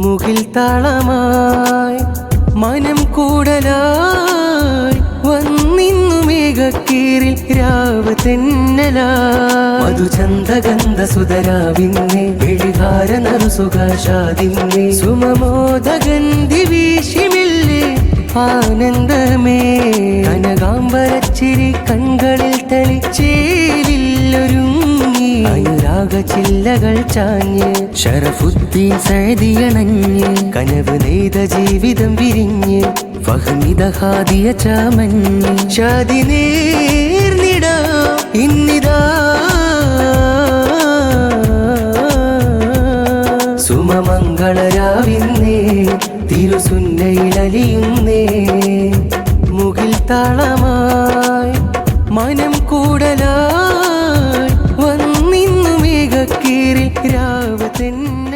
മുകിൽ താളമായി മനം കൂടലായി വന്നിന്നു മേഘക്കീറിൽ രാവ് തെന്നലായി മധുചന്ദഗന്ധ സുതരാവിന്നെ എഴിഹാര നറുസുഖാഷാദിന്നെ സുമമോദഗന്ധി വീശിമില്ലേ ആനന്ദമേ കനകാംബരച്ചിരി കൺകളിൽ തെളിച്ചേലില്ലൊരുങ്ങി അനുരാഗ ചില്ലകൾ ചാഞ്ഞ് ഷറഫുദ്ദീൻ സഅദിയണഞ്ഞ് കനവ് നെയ്ത ജീവിതം വിരിഞ്ഞ് ഫഹ്മിദ ഹാദിയ ചാമഞ്ഞ് ഷാദി നേർന്നിടാ ഇന്നിതാ സുമമംഗളരാവിന്നേ തിരുസുന്നയിലലിയുന്നേ മുകിൽ താളമായി മനം കൂടലായി വന്നിന്നു മേഘക്കീറിൽ രാവ് തെന്നലായി